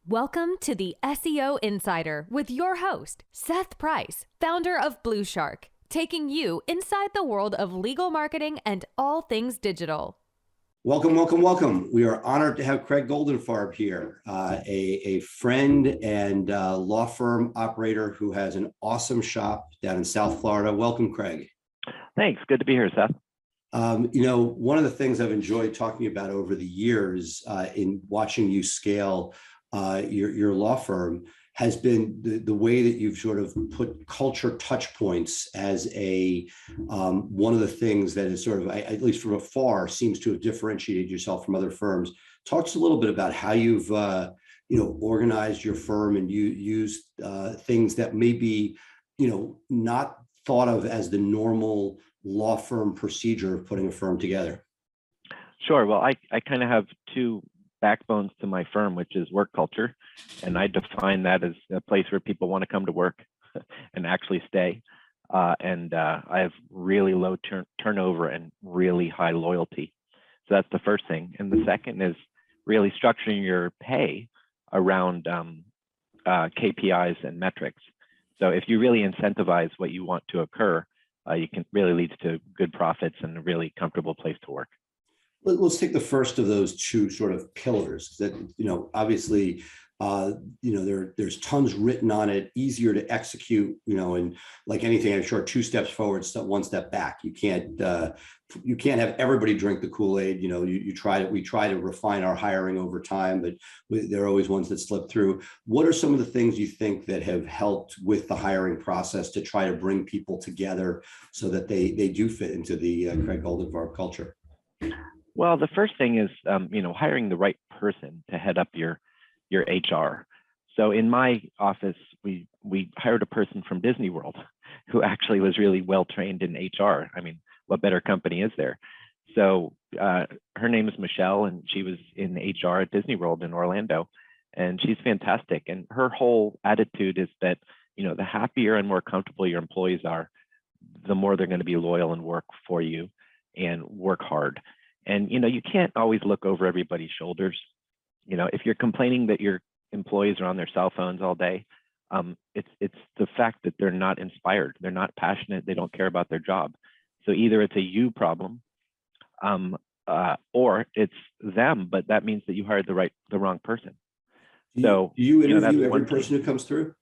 Welcome to the SEO Insider with your host, Seth Price, founder of BluShark, taking you inside the world of legal marketing and all things digital. Welcome, welcome, welcome. We are honored to have Craig Goldenfarb here, a friend and law firm operator who has an awesome shop down in South Florida. Welcome, Craig. Thanks. Good to be here, Seth. One of the things I've enjoyed talking about over the years in watching you scale your law firm has been the way that you've sort of put culture touch points as a one of the things that is sort of, at least from afar, seems to have differentiated yourself from other firms. Talk to us a little bit about how you've organized your firm and you used things that may be not thought of as the normal law firm procedure of putting a firm together. Sure. Well, I kind of have two backbones to my firm, which is work culture. And I define that as a place where people want to come to work and actually stay. I have really low turnover and really high loyalty. So that's the first thing. And the second is really structuring your pay around KPIs and metrics. So if you really incentivize what you want to occur, you can really lead to good profits and a really comfortable place to work. Let's take the first of those two sort of pillars that, obviously, there's tons written on it, easier to execute, and like anything, I'm sure 2 steps forward, one step back. You can't have everybody drink the Kool-Aid. We try to refine our hiring over time, but there are always ones that slip through. What are some of the things you think that have helped with the hiring process to try to bring people together so that they do fit into the Craig Goldenfarb culture? Well, the first thing is, hiring the right person to head up your HR. So in my office, we hired a person from Disney World who actually was really well trained in HR. I mean, what better company is there? So her name is Michelle, and she was in HR at Disney World in Orlando, and she's fantastic. And her whole attitude is that, the happier and more comfortable your employees are, the more they're going to be loyal and work for you and work hard. And, you can't always look over everybody's shoulders. If you're complaining that your employees are on their cell phones all day, it's the fact that they're not inspired, they're not passionate, they don't care about their job. So either it's a you problem, or it's them, but that means that you hired the wrong person. Do you interview every person who comes through?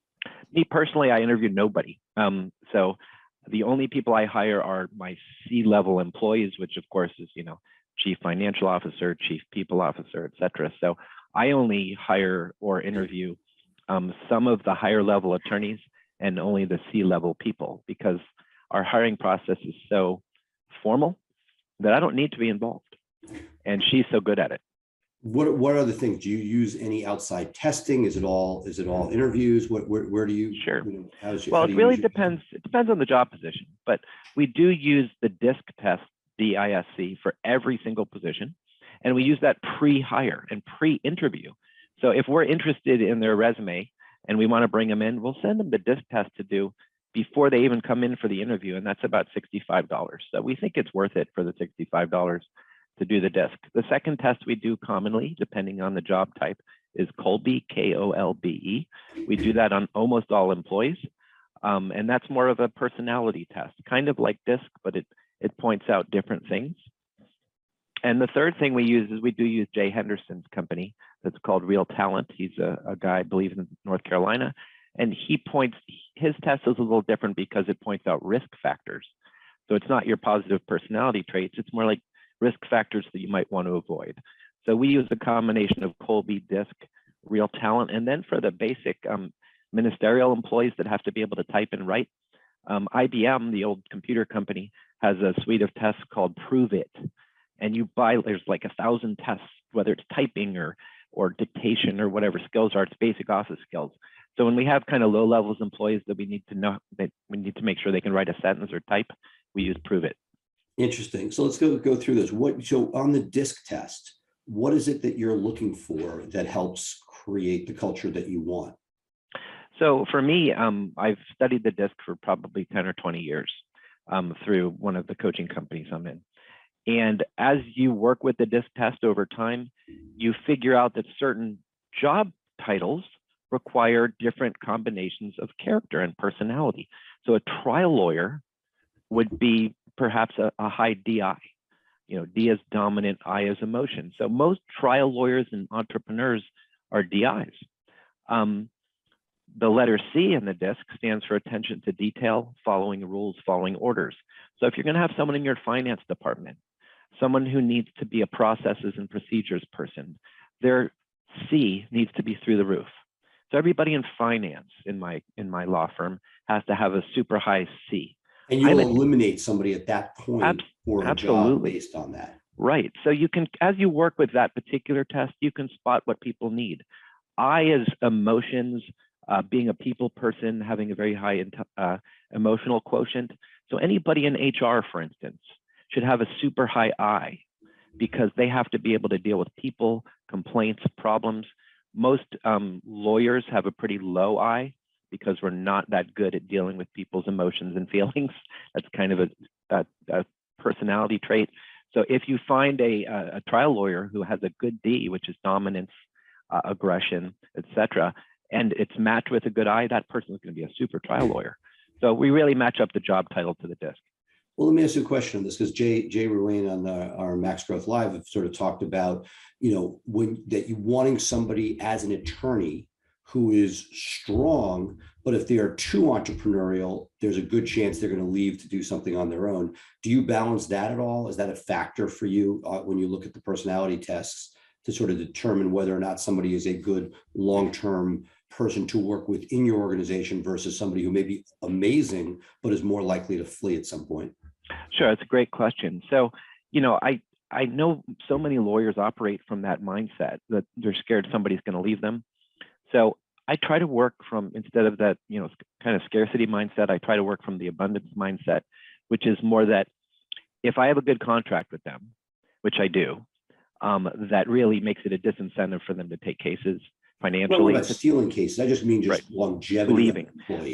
Me personally, I interview nobody. So the only people I hire are my C-level employees, which of course is, chief financial officer, chief people officer, et cetera. So I only hire or interview some of the higher level attorneys and only the C-level people, because our hiring process is so formal that I don't need to be involved. And she's so good at it. What other things? Do you use any outside testing? Is it all interviews? Where do you? Sure. It really depends. It depends on the job position, but we do use the DISC test, DISC, for every single position. And we use that pre-hire and pre-interview. So if we're interested in their resume and we want to bring them in, we'll send them the DISC test to do before they even come in for the interview. And that's about $65. So we think it's worth it for the $65 to do the DISC. The second test we do commonly, depending on the job type, is Kolbe, Kolbe. We do that on almost all employees. And that's more of a personality test, kind of like DISC, but it points out different things. And the third thing we use is we do use Jay Henderson's company that's called Real Talent. He's a guy, I believe, in North Carolina. And his test is a little different because it points out risk factors. So it's not your positive personality traits. It's more like risk factors that you might want to avoid. So we use a combination of Kolbe, DISC, Real Talent. And then for the basic ministerial employees that have to be able to type and write, IBM, the old computer company, has a suite of tests called Prove It. And there's like 1,000 tests, whether it's typing or dictation or whatever skills are, it's basic office skills. So when we have kind of low levels employees that we need to know, that we need to make sure they can write a sentence or type, we use Prove It. Interesting. So let's go through this. So on the DISC test, what is it that you're looking for that helps create the culture that you want? So for me, I've studied the DISC for probably 10 or 20 years through one of the coaching companies I'm in. And as you work with the DISC test over time, you figure out that certain job titles require different combinations of character and personality. So a trial lawyer would be perhaps a high DI. D is dominant, I is emotion. So most trial lawyers and entrepreneurs are DIs. The letter C in the DISC stands for attention to detail, following rules, following orders. So if you're going to have someone in your finance department, someone who needs to be a processes and procedures person, their C needs to be through the roof. So everybody in finance in my law firm has to have a super high C. And you'll eliminate somebody at that point for a job based on that. Right. So you can, as you work with that particular test, you can spot what people need. I is emotions, being a people person, having a very high emotional quotient. So anybody in HR, for instance, should have a super high I, because they have to be able to deal with people, complaints, problems. Most lawyers have a pretty low I, because we're not that good at dealing with people's emotions and feelings. That's kind of a personality trait. So if you find a trial lawyer who has a good D, which is dominance, aggression, etc., and it's matched with a good I, that person is going to be a super trial lawyer. So we really match up the job title to the DISC. Well, let me ask you a question on this, because Jay Ruane on our Max Growth Live have sort of talked about, that you wanting somebody as an attorney who is strong, but if they are too entrepreneurial, there's a good chance they're going to leave to do something on their own. Do you balance that at all? Is that a factor for you when you look at the personality tests to sort of determine whether or not somebody is a good long-term person to work with in your organization versus somebody who may be amazing, but is more likely to flee at some point? Sure, it's a great question. So, I know so many lawyers operate from that mindset that they're scared somebody's going to leave them. So I try to work from, instead of that, kind of scarcity mindset, I try to work from the abundance mindset, which is more that if I have a good contract with them, which I do, that really makes it a disincentive for them to take cases financially. Well, about stealing cases, I just mean just longevity. Leaving.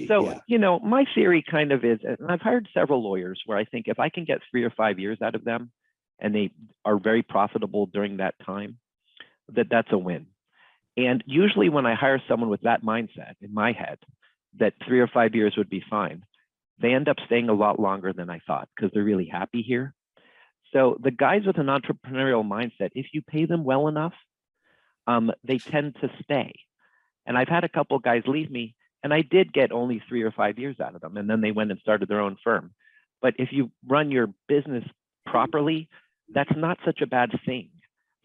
So, my theory kind of is, and I've hired several lawyers where I think if I can get 3 or 5 years out of them and they are very profitable during that time, that's a win. And usually when I hire someone with that mindset in my head, that 3 or 5 years would be fine, they end up staying a lot longer than I thought because they're really happy here. So the guys with an entrepreneurial mindset, if you pay them well enough, they tend to stay. And I've had a couple of guys leave me, and I did get only 3 or 5 years out of them, and then they went and started their own firm. But if you run your business properly, that's not such a bad thing.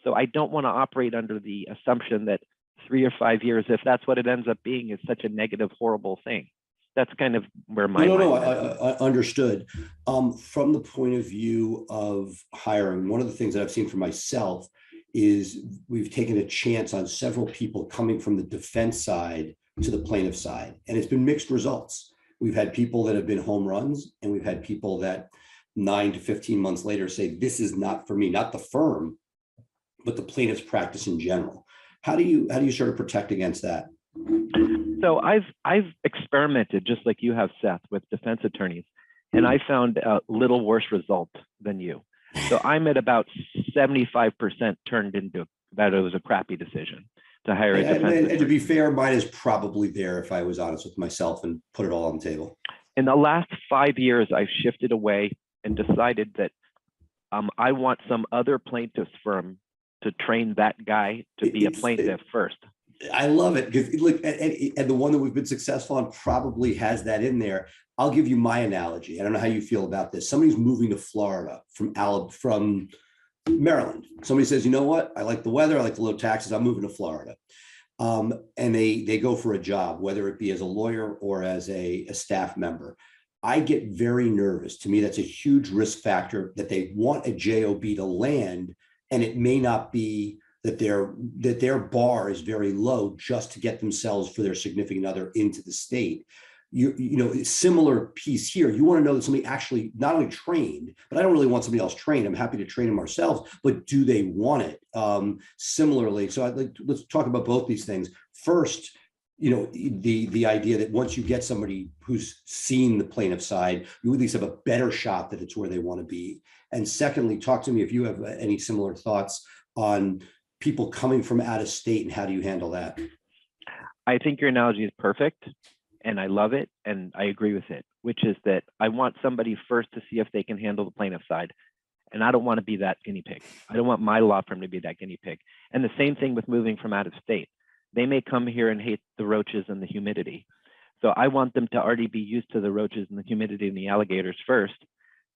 So I don't want to operate under the assumption that 3 or 5 years, if that's what it ends up being, is such a negative, horrible thing. That's kind of where my I understood. From the point of view of hiring, one of the things that I've seen for myself is we've taken a chance on several people coming from the defense side to the plaintiff side, and it's been mixed results. We've had people that have been home runs, and we've had people that 9 to 15 months later say, this is not for me, not the firm, but the plaintiff's practice in general. How do you sort of protect against that? So I've experimented, just like you have, Seth, with defense attorneys, and I found a little worse result than you. So I'm at about 75% turned into that it was a crappy decision to hire a defense attorney. And to be fair, mine is probably there, if I was honest with myself and put it all on the table. In the last 5 years, I've shifted away and decided that I want some other plaintiff's firm to train that guy to be a plaintiff first. I love it, because look, and the one that we've been successful on probably has that in there. I'll give you my analogy. I don't know how you feel about this. Somebody's moving to Florida from Maryland. Somebody says, you know what? I like the weather. I like the low taxes. I'm moving to Florida. And they go for a job, whether it be as a lawyer or as a staff member. I get very nervous. To me, that's a huge risk factor that they want a job to land, and it may not be that their bar is very low just to get themselves for their significant other into the state. Similar piece here. You want to know that somebody actually not only trained, but I don't really want somebody else trained. I'm happy to train them ourselves, but do they want it? Similarly, so let's talk about both these things. First, the idea that once you get somebody who's seen the plaintiff side, you at least have a better shot that it's where they want to be. And secondly, talk to me if you have any similar thoughts on people coming from out of state and how do you handle that? I think your analogy is perfect, and I love it, and I agree with it, which is that I want somebody first to see if they can handle the plaintiff side. And I don't want to be that guinea pig. I don't want my law firm to be that guinea pig. And the same thing with moving from out of state. They may come here and hate the roaches and the humidity. So I want them to already be used to the roaches and the humidity and the alligators first.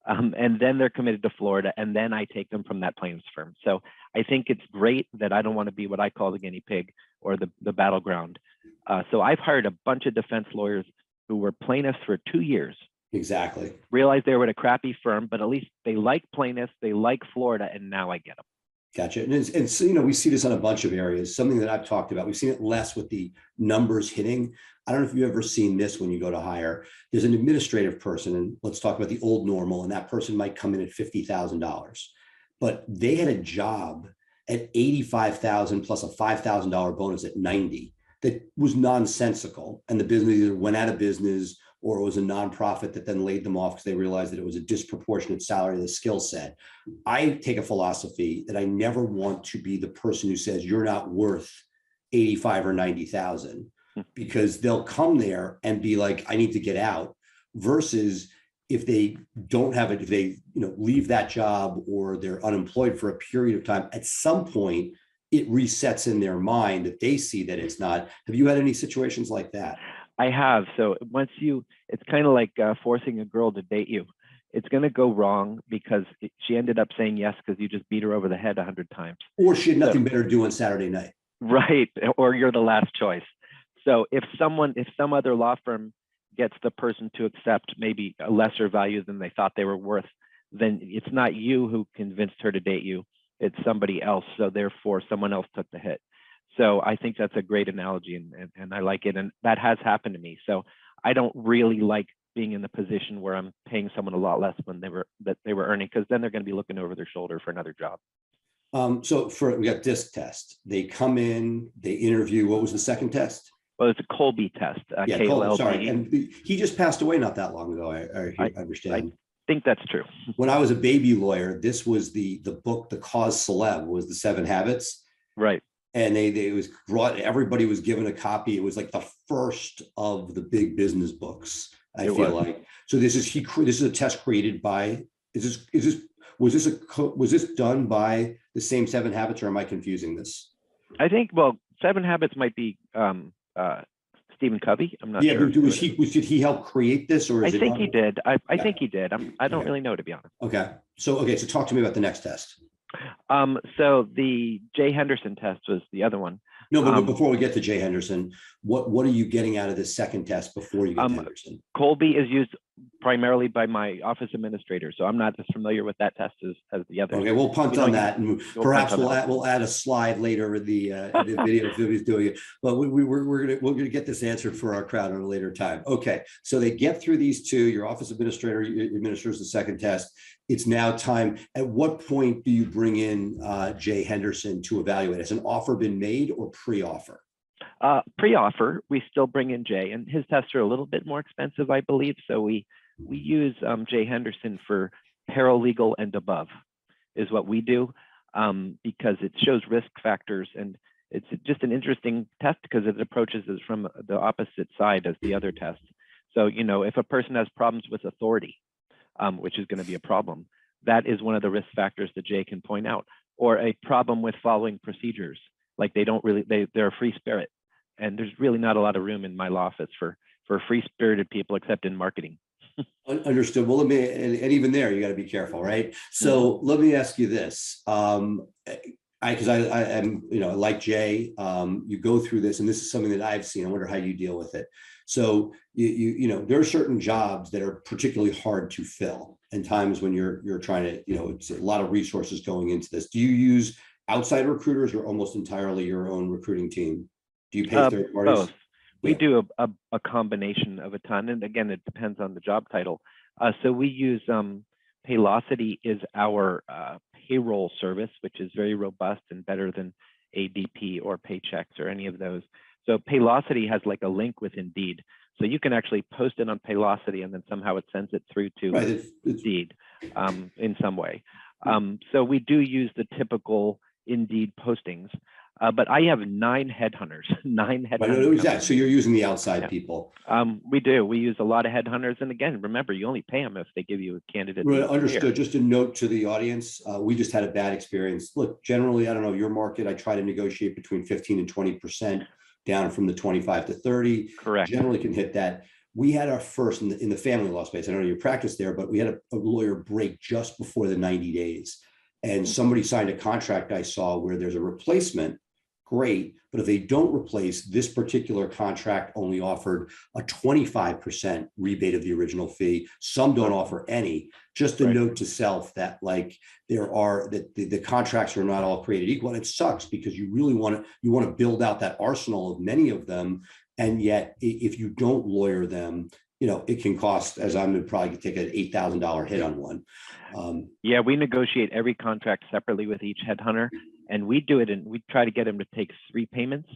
And then they're committed to Florida, and then I take them from that plaintiff's firm. So I think it's great that I don't want to be what I call the guinea pig or the battleground. So I've hired a bunch of defense lawyers who were plaintiffs for 2 years. Exactly. Realized they were at a crappy firm, but at least they like plaintiffs, they like Florida, and now I get them. Gotcha. And so, we see this on a bunch of areas, something that I've talked about. We've seen it less with the numbers hitting. I don't know if you've ever seen this when you go to hire. There's an administrative person, and let's talk about the old normal, and that person might come in at $50,000, but they had a job at $85,000 plus a $5,000 bonus at 90 that was nonsensical. And the business either went out of business or it was a nonprofit that then laid them off because they realized that it was a disproportionate salary to the skill set. I take a philosophy that I never want to be the person who says you're not worth 85 or 90,000, because they'll come there and be like, I need to get out, versus if they don't have it, if they leave that job or they're unemployed for a period of time, at some point it resets in their mind that they see that it's not. Have you had any situations like that? I have. So it's kind of like forcing a girl to date you. It's going to go wrong because she ended up saying yes because you just beat her over the head 100 times. Or she had nothing better to do on Saturday night. Right. Or you're the last choice. So if some other law firm gets the person to accept maybe a lesser value than they thought they were worth, then it's not you who convinced her to date you. It's somebody else. So therefore, someone else took the hit. So I think that's a great analogy, and I like it. And that has happened to me. So I don't really like being in the position where I'm paying someone a lot less than they were earning, because then they're going to be looking over their shoulder for another job. So we got disc test. They come in, they interview. What was the second test? Well, it's a Colby test. Colby, sorry. And he just passed away not that long ago. I understand. I think that's true. When I was a baby lawyer, this was the book, The Cause Celeb, was the 7 Habits. Right. And it was brought, everybody was given a copy. It was like the first of the big business books, I feel like. So this is a test created by, was this done by the same 7 Habits, or am I confusing this? I think, 7 Habits might be Stephen Covey. I'm not sure. Did he help create this, or is I think he did. I think he did. I don't really know, to be honest. Okay. So talk to me about the next test. So the Jay Henderson test was the other one. No, but before we get to Jay Henderson, what are you getting out of this second test before you get to Henderson? Colby is used primarily by my office administrator, so I'm not as familiar with that test as the other. Okay, we'll punt on that, and perhaps we'll add a slide later in the video if nobody's doing it. But we're gonna get this answered for our crowd at a later time. Okay, so they get through these two. Your office administrator administers the second test. It's now time. At what point do you bring in Jay Henderson to evaluate? Has an offer been made or pre-offer? Pre-offer, we still bring in Jay, and his tests are a little bit more expensive, I believe. So we use Jay Henderson for paralegal and above is what we do, because it shows risk factors, and it's just an interesting test because it approaches us from the opposite side as the other tests. So, if a person has problems with authority, which is going to be a problem, that is one of the risk factors that Jay can point out, or a problem with following procedures. Like they're a free spirit, and there's really not a lot of room in my law office for free-spirited people except in marketing. Understood. Well, and even there, you got to be careful, right? So let me ask you this, because I am, like Jay, you go through this, and this is something that I've seen. I wonder how you deal with it. So there are certain jobs that are particularly hard to fill, and times when you're trying to, it's a lot of resources going into this. Do you use outside recruiters or almost entirely your own recruiting team? Do you pay third parties? Both. We do a combination of a ton, and again, it depends on the job title. So we use Paylocity is our payroll service, which is very robust and better than ADP or Paychex or any of those. So Paylocity has like a link with Indeed. So you can actually post it on Paylocity, and then somehow it sends it through to Indeed in some way. So we do use the typical Indeed postings. But I have 9 headhunters, 9 Right, headhunters. yeah, so you're using the outside people. We do. We use a lot of headhunters. And again, remember, you only pay them if they give you a candidate. Right, understood. Just a note to the audience, we just had a bad experience. Look, generally, I don't know, your market, I try to negotiate between 15 and 20% down from the 25 to 30. Correct. Generally can hit that. We had our first in the family law space. I don't know your practice there, but we had a lawyer break just before the 90 days. And somebody signed a contract I saw where there's a replacement. Great. But if they don't replace, this particular contract only offered a 25% rebate of the original fee. Some don't offer any. Just a note to self that like the contracts are not all created equal. And it sucks because you really want to build out that arsenal of many of them. And yet if you don't lawyer them, it can cost, as I'm going to probably take an $8,000 hit on one. Yeah, we negotiate every contract separately with each headhunter. And we do it, and we try to get them to take 3 payments.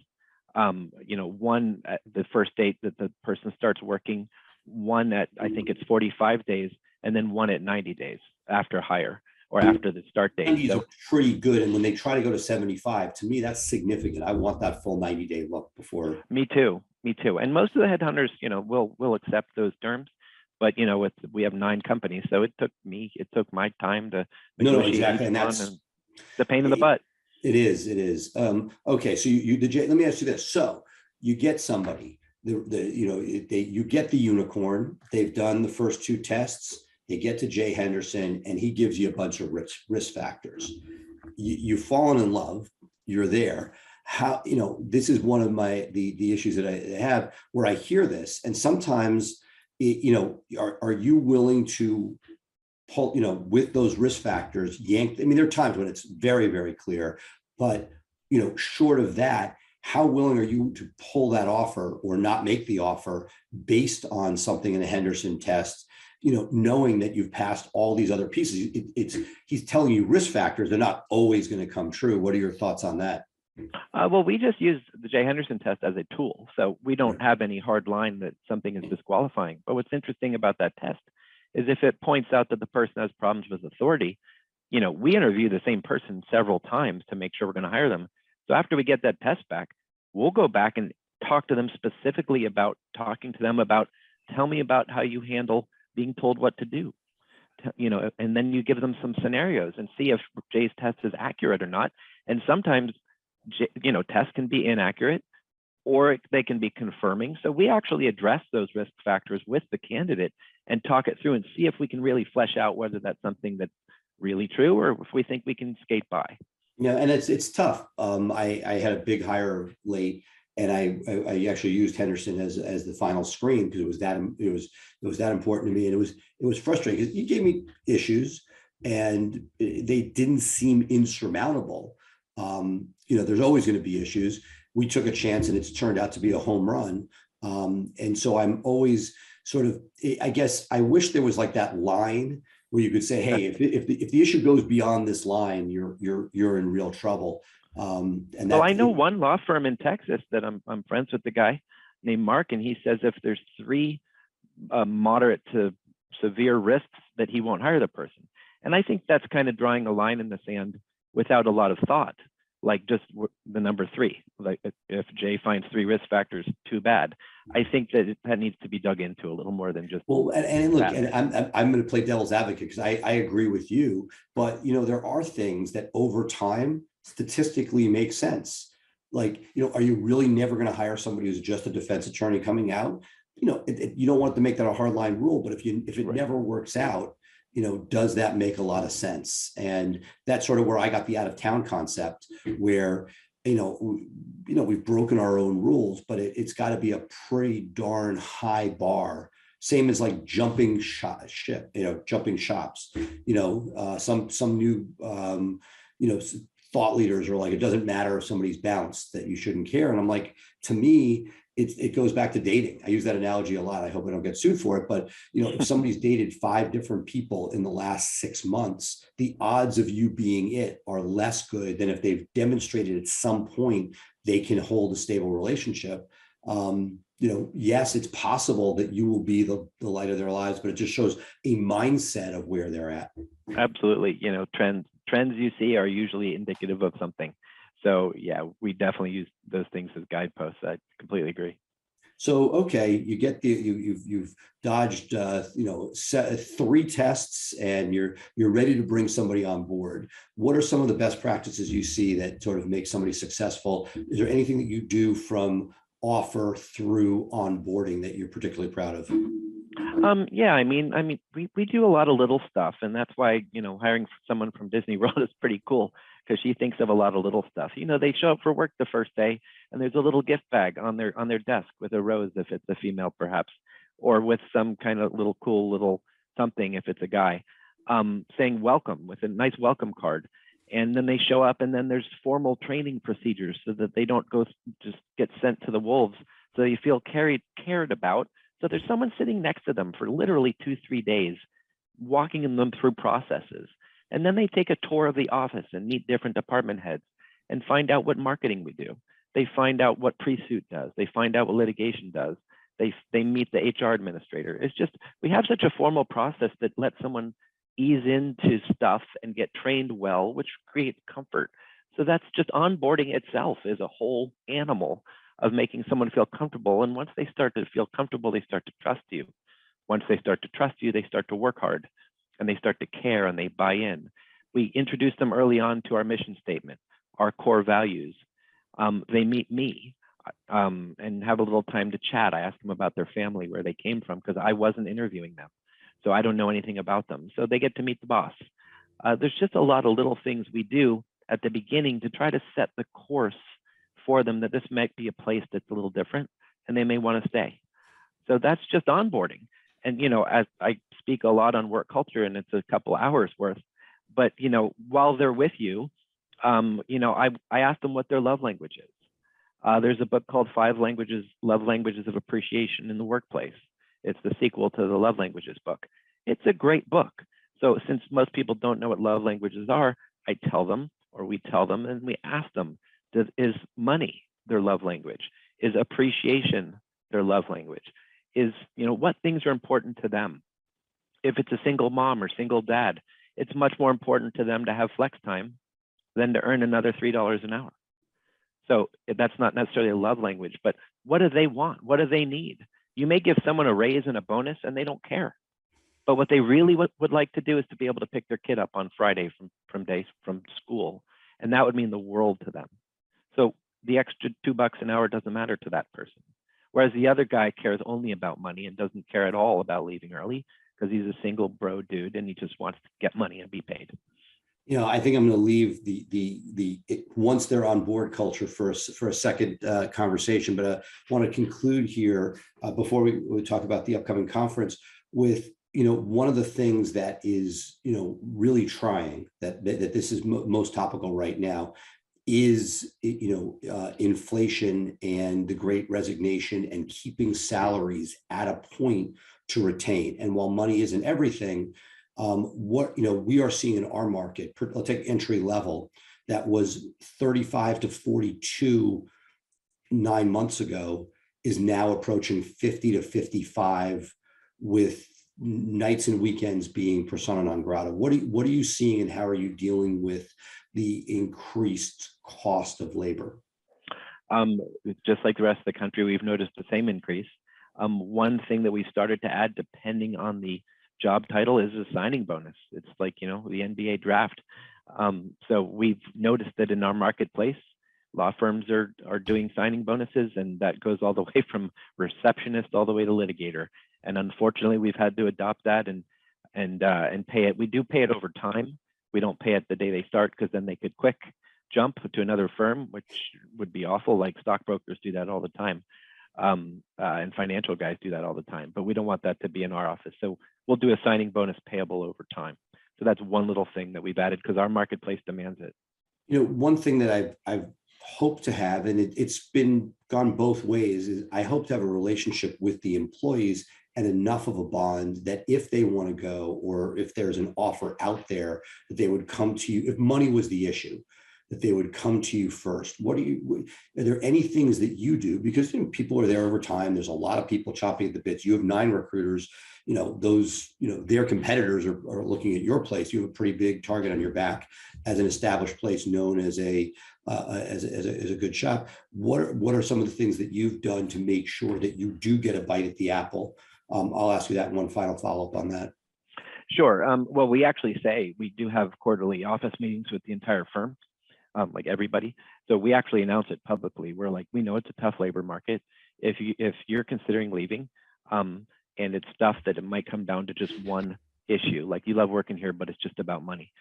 One at the first date that the person starts working, one at, I think it's 45 days, and then one at 90 days after hire or after the start date. 90s are pretty good. And when they try to go to 75, to me, that's significant. I want that full 90-day look before. Me too. And most of the headhunters, will accept those terms. But, we have 9 companies. So it took my time to negotiate. No, exactly. And that's the pain in the butt. It is. Okay, so let me ask you this. So you get somebody, you get the unicorn. They've done the first 2 tests. They get to Jay Henderson, and he gives you a bunch of risk factors. You've fallen in love. You're there. How this is one of the issues that I have where I hear this, and sometimes are you willing to pull, with those risk factors, yank? I mean, there are times when it's very, very clear, but, short of that, how willing are you to pull that offer or not make the offer based on something in a Henderson test, knowing that you've passed all these other pieces? He's telling you risk factors. They're not always going to come true. What are your thoughts on that? Well, we just use the Jay Henderson test as a tool. So we don't have any hard line that something is disqualifying. But what's interesting about that test is if it points out that the person has problems with authority, we interview the same person several times to make sure we're going to hire them. So after we get that test back, we'll go back and talk to them specifically about tell me about how you handle being told what to do, and then you give them some scenarios and see if Jay's test is accurate or not. And sometimes, tests can be inaccurate or they can be confirming. So we actually address those risk factors with the candidate and talk it through and see if we can really flesh out whether that's something that's really true or if we think we can skate by. Yeah, and it's tough. I had a big hire late, and I actually used Henderson as the final screen because it was that important to me, and it was frustrating because you gave me issues and they didn't seem insurmountable. There's always going to be issues. We took a chance and it's turned out to be a home run. And so I'm always sort of, I guess I wish there was like that line where you could say, hey, if the issue goes beyond this line, you're in real trouble. I know one law firm in Texas that I'm friends with, the guy named Mark, and he says if there's 3 moderate to severe risks that he won't hire the person. And I think that's kind of drawing a line in the sand without a lot of thought, like just the number 3. Like if Jay finds 3 risk factors too bad, I think that needs to be dug into a little more than just. Well, and look, and I'm going to play devil's advocate because I agree with you, but there are things that over time statistically make sense. Like, are you really never going to hire somebody who's just a defense attorney coming out? You don't want to make that a hard line rule, but if it never works out, does that make a lot of sense? And that's sort of where I got the out of town concept where, we've broken our own rules, but it's got to be a pretty darn high bar. Same as like jumping jumping shops, some new, thought leaders are like, it doesn't matter if somebody's bounced, that you shouldn't care. And I'm like, to me, it goes back to dating. I use that analogy a lot. I hope I don't get sued for it. But, if somebody's dated 5 different people in the last 6 months, the odds of you being it are less good than if they've demonstrated at some point they can hold a stable relationship. Yes, it's possible that you will be the light of their lives, but it just shows a mindset of where they're at. Absolutely. Trends you see are usually indicative of something. So yeah, we definitely use those things as guideposts. I completely agree. So, okay, you get you've dodged, 3 tests, and you're ready to bring somebody on board. What are some of the best practices you see that sort of make somebody successful? Is there anything that you do from offer through onboarding that you're particularly proud of? Yeah, I mean, we do a lot of little stuff, and that's why, hiring someone from Disney World is pretty cool, because she thinks of a lot of little stuff. They show up for work the first day, and there's a little gift bag on their desk with a rose if it's a female, perhaps, or with some kind of little cool little something if it's a guy, saying welcome with a nice welcome card. And then they show up, and then there's formal training procedures so that they don't go just get sent to the wolves. So you feel cared about. So there's someone sitting next to them for literally 2-3 days, walking them through processes. And then they take a tour of the office and meet different department heads and find out what marketing we do. They find out what pre-suit does. They find out what litigation does. They meet the HR administrator. It's just, we have such a formal process that lets someone ease into stuff and get trained well, which creates comfort. So that's just onboarding itself is a whole animal of making someone feel comfortable. And once they start to feel comfortable, they start to trust you. Once they start to trust you, they start to work hard, and they start to care, and they buy in. We introduce them early on to our mission statement, our core values. They meet me and have a little time to chat. I ask them about their family, where they came from, because I wasn't interviewing them. So I don't know anything about them. So they get to meet the boss. There's just a lot of little things we do at the beginning to try to set the course for them that this might be a place that's a little different and they may want to stay. So that's just onboarding. And, as I speak a lot on work culture, and it's a couple hours worth, but, while they're with you, I ask them what their love language is. There's a book called 5 Love Languages of Appreciation in the Workplace. It's the sequel to the Love Languages book. It's a great book. So since most people don't know what love languages are, I tell them, or we tell them, and we ask them, is money their love language? Is appreciation their love language? Is, what things are important to them? If it's a single mom or single dad, it's much more important to them to have flex time than to earn another $3 an hour. So that's not necessarily a love language, but what do they want? What do they need? You may give someone a raise and a bonus and they don't care. But what they really would like to do is to be able to pick their kid up on Friday from school. And that would mean the world to them. So the extra $2 an hour doesn't matter to that person. Whereas the other guy cares only about money and doesn't care at all about leaving early, because he's a single bro dude and he just wants to get money and be paid. I think I'm going to leave the once they're on board culture for a second conversation, but I want to conclude here before we talk about the upcoming conference with, one of the things that is, really trying that this is most topical right now is, inflation and the great resignation and keeping salaries at a point to retain. And while money isn't everything, what we are seeing in our market, let's take entry level, that was 35 to 42 9 months ago, is now approaching 50 to 55, with nights and weekends being persona non grata. What are you seeing, and how are you dealing with the increased cost of labor? Just like the rest of the country, we've noticed the same increase. One thing that we started to add, depending on the job title, is a signing bonus. It's like, the NBA draft. So we've noticed that in our marketplace, law firms are doing signing bonuses, and that goes all the way from receptionist all the way to litigator. And unfortunately, we've had to adopt that and pay it. We do pay it over time. We don't pay it the day they start, because then they could quick jump to another firm, which would be awful. Like stockbrokers do that all the time. And financial guys do that all the time, but we don't want that to be in our office. So we'll do a signing bonus payable over time. So that's one little thing that we've added because our marketplace demands it. One thing that I've hoped to have, and it's been gone both ways, is I hope to have a relationship with the employees and enough of a bond that if they want to go, or if there's an offer out there, that they would come to you if money was the issue. that they would come to you first? Are there any things that you do? Because people are there over time. There's a lot of people chopping at the bits. You have 9 recruiters, their competitors are looking at your place. You have a pretty big target on your back as an established place known as a good shop. What are some of the things that you've done to make sure that you do get a bite at the apple? I'll ask you that in one final follow-up on that. Sure. Well, we actually say we do have quarterly office meetings with the entire firm, like everybody. So we actually announce it publicly. We're like, we know it's a tough labor market. If you're considering leaving, and it's stuff that it might come down to just one issue, like you love working here, but it's just about money.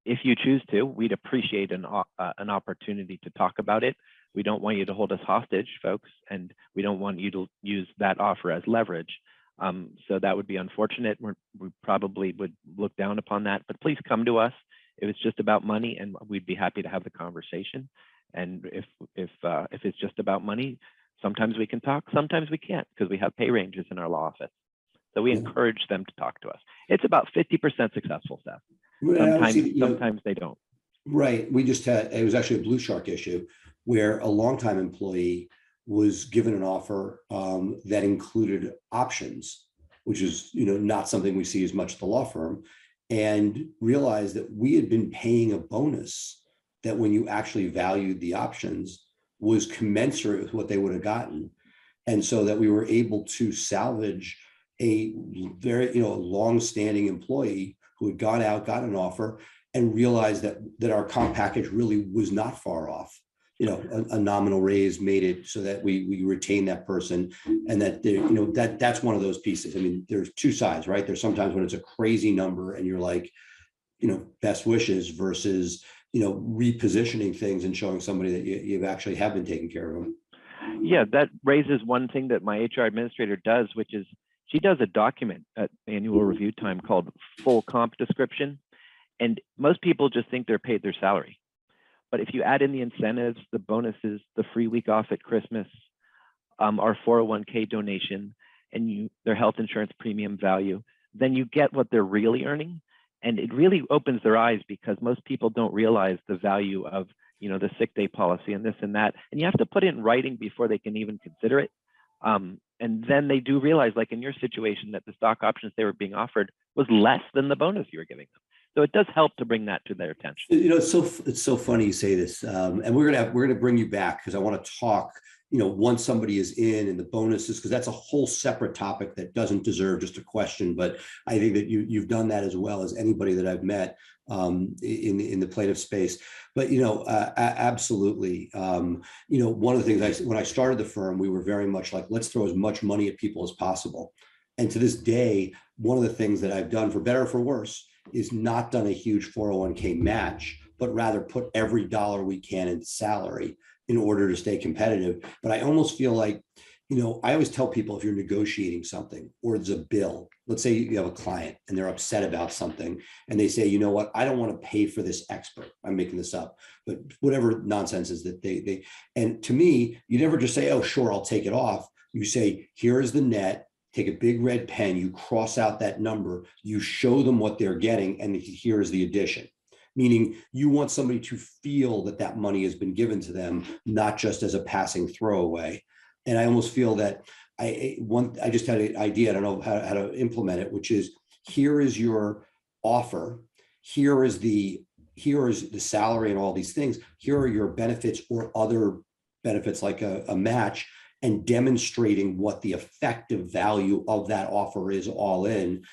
If you choose to, we'd appreciate an opportunity to talk about it. We don't want you to hold us hostage, folks, and we don't want you to use that offer as leverage. So that would be unfortunate. We probably would look down upon that, but please come to us if it's just about money, and we'd be happy to have the conversation. And if it's just about money, sometimes we can talk, sometimes we can't, because we have pay ranges in our law office. So we encourage them to talk to us. It's about 50% successful, Seth. Sometimes they don't. Right. We just had, it was actually a BluShark issue where a longtime employee was given an offer that included options, which is not something we see as much at the law firm, and realized that we had been paying a bonus that when you actually valued the options was commensurate with what they would have gotten. And so that we were able to salvage a very long-standing employee who had gone out, got an offer, and realized that our comp package really was not far off. A nominal raise made it so that we retain that person, and that that's one of those pieces. I mean, there's two sides, right? There's sometimes when it's a crazy number and you're like, best wishes versus, repositioning things and showing somebody that you've actually have been taking care of them. Yeah, that raises one thing that my HR administrator does, which is she does a document at annual review time called full comp description. And most people just think they're paid their salary. But if you add in the incentives, the bonuses, the free week off at Christmas, our 401k donation, and their health insurance premium value, then you get what they're really earning. And it really opens their eyes, because most people don't realize the value of the sick day policy and this and that. And you have to put it in writing before they can even consider it. And then they do realize, like in your situation, that the stock options they were being offered was less than the bonus you were giving them. So it does help to bring that to their attention. It's so funny you say this, and we're gonna bring you back because I want to talk. Once somebody is in and the bonuses, because that's a whole separate topic that doesn't deserve just a question. But I think that you've done that as well as anybody that I've met in the plaintiff space. But absolutely, one of the things when I started the firm, we were very much like, let's throw as much money at people as possible. And to this day, one of the things that I've done, for better or for worse, is not done a huge 401k match, but rather put every dollar we can into salary in order to stay competitive. But I almost feel like, I always tell people, if you're negotiating something or there's a bill, let's say you have a client and they're upset about something and they say, you know what, I don't want to pay for this expert. I'm making this up, but whatever nonsense is that they, and to me, you never just say, oh, sure, I'll take it off. You say, here is the net. Take a big red pen, you cross out that number, you show them what they're getting, and here's the addition. Meaning you want somebody to feel that money has been given to them, not just as a passing throwaway. And I almost feel that I just had an idea, I don't know how to implement it, which is, here is your offer, here is the salary and all these things, here are your benefits or other benefits like a match, and demonstrating what the effective value of that offer is all in,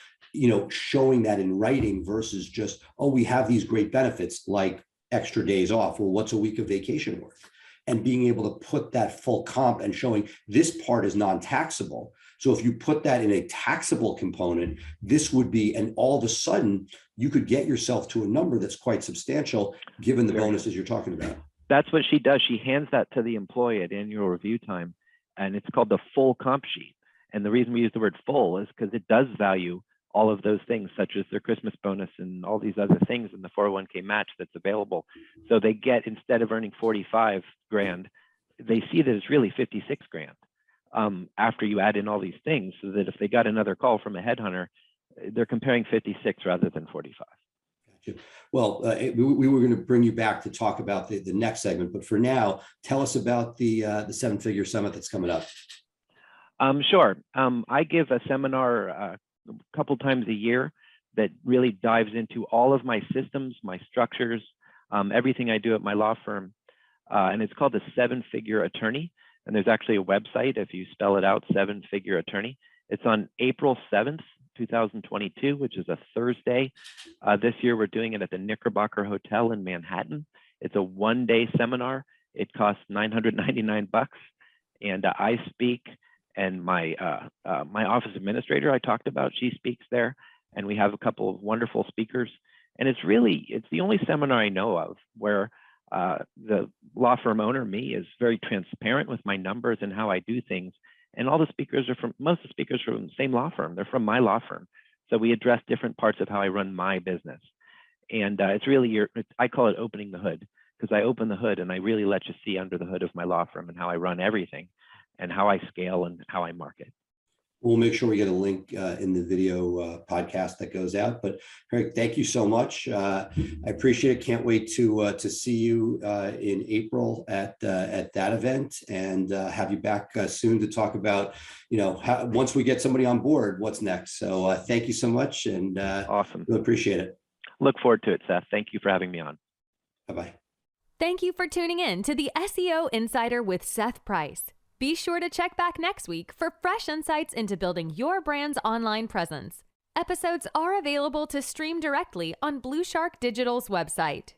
showing that in writing versus just, oh, we have these great benefits like extra days off. Well, what's a week of vacation worth? And being able to put that full comp and showing this part is non-taxable. So if you put that in a taxable component, this would be, and all of a sudden you could get yourself to a number that's quite substantial given the bonuses you're talking about. That's what she does. She hands that to the employee at annual review time. And it's called the full comp sheet. And the reason we use the word full is because it does value all of those things, such as their Christmas bonus and all these other things in the 401k match that's available. So they get, instead of earning 45 grand, they see that it's really 56 grand after you add in all these things, so that if they got another call from a headhunter, they're comparing 56 rather than 45. Well, we were going to bring you back to talk about the next segment, but for now, tell us about the seven-figure summit that's coming up. Sure. I give a seminar a couple times a year that really dives into all of my systems, my structures, everything I do at my law firm. And it's called the Seven-Figure Attorney. And there's actually a website, if you spell it out, Seven-Figure Attorney. It's on April 7th, 2022, which is a Thursday. This year, we're doing it at the Knickerbocker Hotel in Manhattan. It's a one-day seminar. It costs $999. And I speak, and my office administrator I talked about, she speaks there. And we have a couple of wonderful speakers. And it's the only seminar I know of where the law firm owner, me, is very transparent with my numbers and how I do things. And all the speakers are most of the speakers are from the same law firm. They're from my law firm. So we address different parts of how I run my business. And it's really, I call it opening the hood, because I open the hood and I really let you see under the hood of my law firm and how I run everything and how I scale and how I market. We'll make sure we get a link in the video podcast that goes out. But Craig, thank you so much. I appreciate it. Can't wait to see you in April at that event, and have you back soon to talk about, how, once we get somebody on board, what's next. So thank you so much, and awesome. Really appreciate it. Look forward to it, Seth. Thank you for having me on. Bye-bye. Thank you for tuning in to the SEO Insider with Seth Price. Be sure to check back next week for fresh insights into building your brand's online presence. Episodes are available to stream directly on BluShark Digital's website.